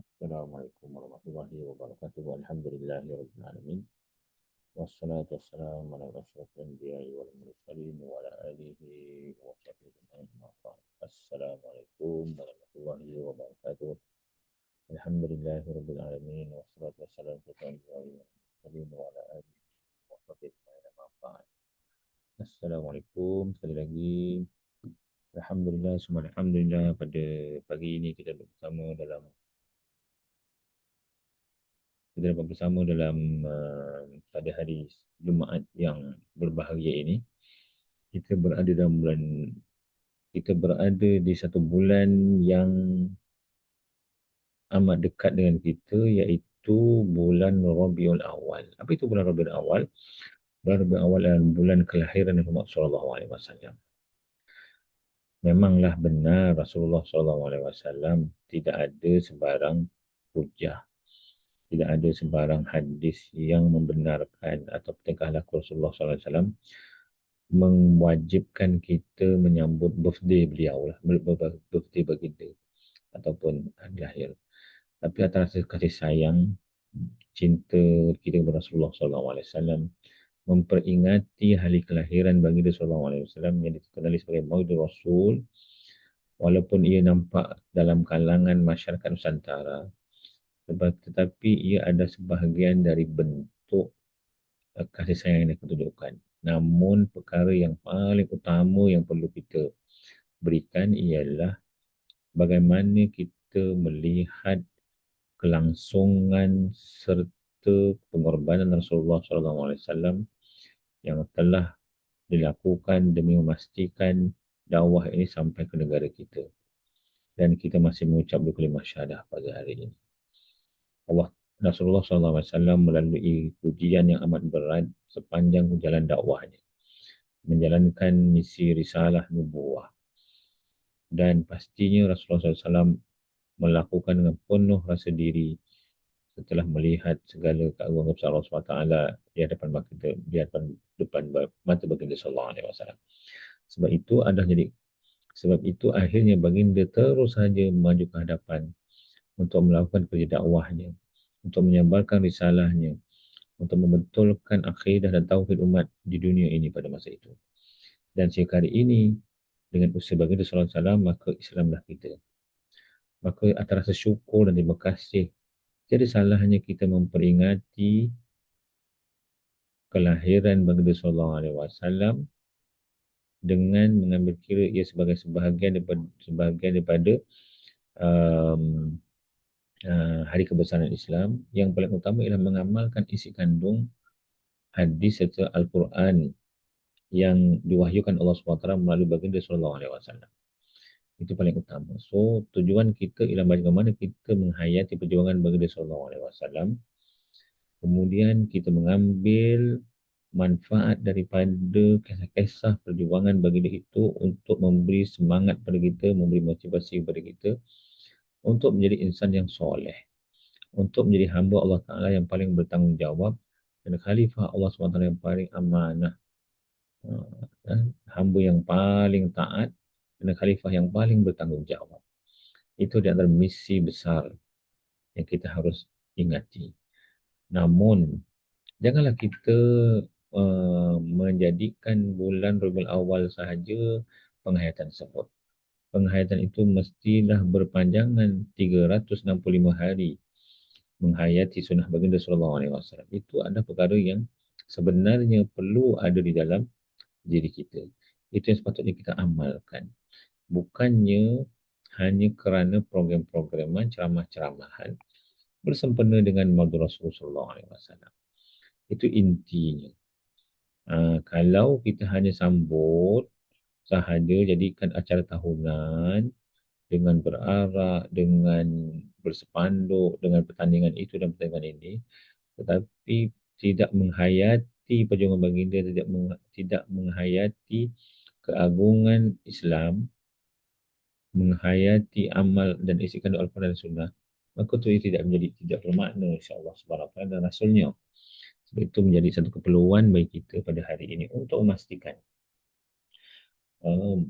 Assalamualaikum warahmatullahi wabarakatuh. Alhamdulillahirabbil alamin. Wassalatu wassalamu ala asyrafil anbiya'i wal mursalin wa ala alihi wa sahbihi ajma'in. Assalamualaikum warahmatullahi wabarakatuh. Alhamdulillahirabbil alamin wassalatu wassalamu ala asyrafil anbiya'i wa ala alihi wa sahbihi ajma'in. Assalamualaikum sekali lagi. Alhamdulillah, semua alhamdulillah pada pagi ini kita dapat bersama dalam pada hari Jumaat yang berbahagia ini. Kita berada dalam bulan, kita berada di satu bulan yang amat dekat dengan kita, iaitu bulan Rabiul Awal. Apa itu bulan Rabiul Awal? Bulan Rabiul Awal adalah bulan kelahiran Nabi Muhammad SAW. Memanglah benar Rasulullah SAW tidak ada sebarang hujah, tidak ada sebarang hadis yang membenarkan atau tingkah laku Rasulullah SAW mewajibkan kita menyambut birthday beliau lah, birthday baginda ataupun hari lahir. Tapi atas kasih sayang, cinta kita kepada Rasulullah SAW, memperingati hari kelahiran baginda SAW yang dikenali sebagai Maulid Rasul, walaupun ia nampak dalam kalangan masyarakat Nusantara, tetapi ia ada sebahagian dari bentuk kasih sayang yang kita tunjukkan. Namun perkara yang paling utama yang perlu kita berikan ialah bagaimana kita melihat kelangsungan serta pengorbanan Rasulullah SAW yang telah dilakukan demi memastikan dakwah ini sampai ke negara kita. Dan kita masih mengucap dua kalimah syahadah pada hari ini. Rasulullah SAW melalui ujian yang amat berat sepanjang jalan dakwahnya, menjalankan misi risalah nubuwah, dan pastinya Rasulullah SAW melakukan dengan penuh rasa diri setelah melihat segala keagungan besar Allah SWT di hadapan mata baginda sallallahu alaihi wasallam. Sebab itu akhirnya baginda terus saja maju ke hadapan untuk melakukan kerja dakwahnya, untuk menyebarkan risalahnya, untuk membetulkan akidah dan tauhid umat di dunia ini pada masa itu. Dan sekali ini, dengan usaha baginda sallallahu alaihi wasallam, maka Islamlah kita. Maka atas rasa syukur dan terima kasih, tiada salahnya kita memperingati kelahiran baginda sallallahu alaihi wasallam dengan mengambil kira ia sebagai sebahagian daripada um, hari kebesaran Islam. Yang paling utama ialah mengamalkan isi kandung hadis serta Al-Quran yang diwahyukan Allah SWT melalui baginda sallallahu alaihi wasallam. Itu paling utama. So, tujuan kita ialah bagaimana kita menghayati perjuangan baginda sallallahu alaihi wasallam. Kemudian kita mengambil manfaat daripada kisah-kisah perjuangan baginda itu untuk memberi semangat pada kita, memberi motivasi kepada kita untuk menjadi insan yang soleh, untuk menjadi hamba Allah Ta'ala yang paling bertanggungjawab dan khalifah Allah SWT yang paling amanah, hamba yang paling taat dan khalifah yang paling bertanggungjawab. Itu di antara misi besar yang kita harus ingati. Namun, janganlah kita menjadikan bulan Rabiul Awal sahaja penghayatan tersebut. Penghayatan itu mestilah berpanjangan 365 hari menghayati sunnah baginda sallallahu alaihi wasallam. Itu adalah perkara yang sebenarnya perlu ada di dalam diri kita. Itu yang sepatutnya kita amalkan. Bukannya hanya kerana program-programan ceramah-ceramahan bersempena dengan Maulid Rasulullah sallallahu alaihi wasallam. Itu intinya. Kalau kita hanya sambut sahaja, jadikan acara tahunan dengan berarak, dengan bersepanduk, dengan pertandingan itu dan pertandingan ini, tetapi tidak menghayati perjuangan baginda, tidak menghayati keagungan Islam, menghayati amal dan isi kandung Al-Quran dan Sunnah, maka itu tidak bermakna, insya-Allah subhanahu wa taala dan rasulnya. Sebab itu menjadi satu keperluan bagi kita pada hari ini untuk memastikan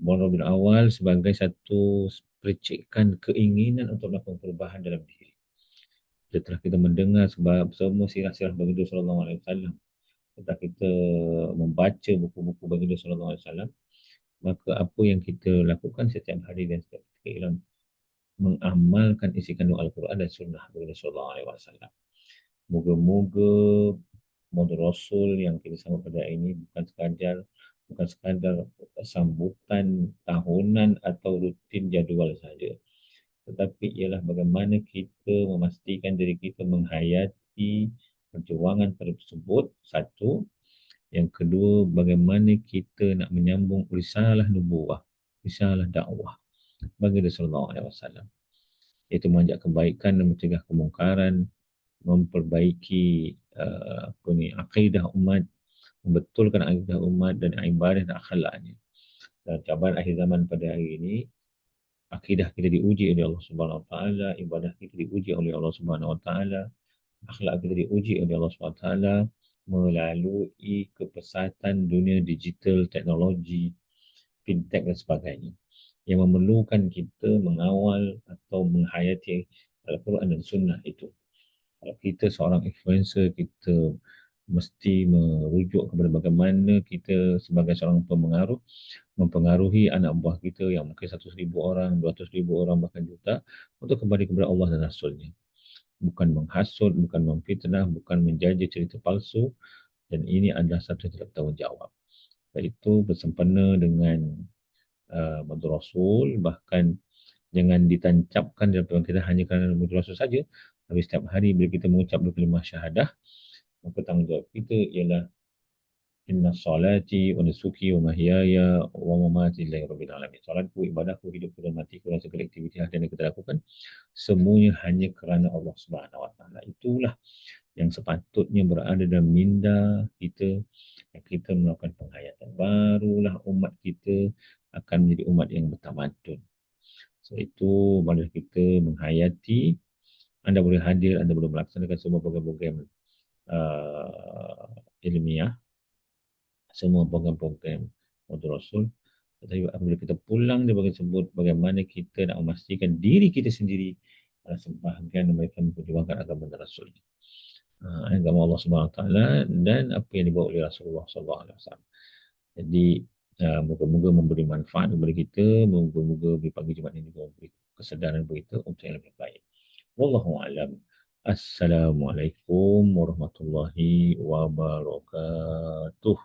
bulan Rabiul Awal sebagai satu percikan keinginan untuk melakukan perubahan dalam diri. Setelah kita mendengar sebab semua sirah-sirah baginda sallallahu alaihi wasallam, setelah kita membaca buku-buku baginda sallallahu alaihi wasallam, maka apa yang kita lakukan setiap hari dan setiap ketika ialah mengamalkan isi kandung Al-Quran dan Sunnah baginda sallallahu alaihi wasallam. Moga-moga Muhammad Rasul yang kita sambut pada hari ini bukan sekadar sambutan tahunan atau rutin jadual saja, tetapi ialah bagaimana kita memastikan diri kita menghayati perjuangan tersebut, satu. Yang kedua, bagaimana kita nak menyambung risalah nubuwah, risalah dakwah bagi Rasulullah SAW, iaitu mengajak kebaikan dan mencegah kemungkaran, memperbaiki akidah umat, membetulkan akidah umat dan ibadah dan akhlaknya. Dan cabaran akhir zaman pada hari ini, akidah kita diuji oleh Allah Subhanahu Wa Taala, ibadah kita diuji oleh Allah Subhanahu Wa Taala, akhlak kita diuji oleh Allah Subhanahu Wa Taala melalui kepesatan dunia digital, teknologi, fintech dan sebagainya, yang memerlukan kita mengawal atau menghayati Al-Quran dan Sunnah itu. Kalau kita seorang influencer, kita mesti merujuk kepada bagaimana kita sebagai seorang pemengaruh mempengaruhi anak buah kita yang mungkin 100,000 orang, 200,000 orang, bahkan juta, untuk kembali kepada Allah dan Rasulnya. Bukan menghasut, bukan memfitnah, bukan menjadi cerita palsu, dan ini adalah satu tanggungjawab. Iaitu bersempena dengan Muhammad Rasul, bahkan jangan ditancapkan dalam pikiran kita hanya kerana Muhammad Rasul saja, tapi setiap hari bila kita mengucap kalimah syahadah, maka tanggungjawab kita ialah inna salati wa nusuki wa mahyaya wa mamati lillahi rabbil alamin. Salatku, ibadahku, hidupku dan matiku dan segala aktiviti yang kita lakukan semuanya hanya kerana Allah Subhanahu Wa Taala. Itulah yang sepatutnya berada dalam minda kita, yang kita melakukan penghayatan. Barulah umat kita akan menjadi umat yang bertamadun. So itu marilah kita menghayati. Anda boleh hadir, anda boleh melaksanakan semua program-program ilmiah, semua program-program Muhammad Rasul. Tetapi apabila kita pulang daripada tersebut, bagaimana kita nak memastikan diri kita sendiri adalah sebahagian mereka memperjuangkan agama Rasul. Agama Allah Subhanahu Wa Taala dan apa yang dibawa oleh Rasulullah Sallallahu Alaihi Wasallam. Jadi moga-moga memberi manfaat kepada kita, moga-moga di pagi Jumaat ini juga memberi kesedaran kepada kita untuk yang lebih baik. Wallahu a'lam. Assalamualaikum warahmatullahi wabarakatuh.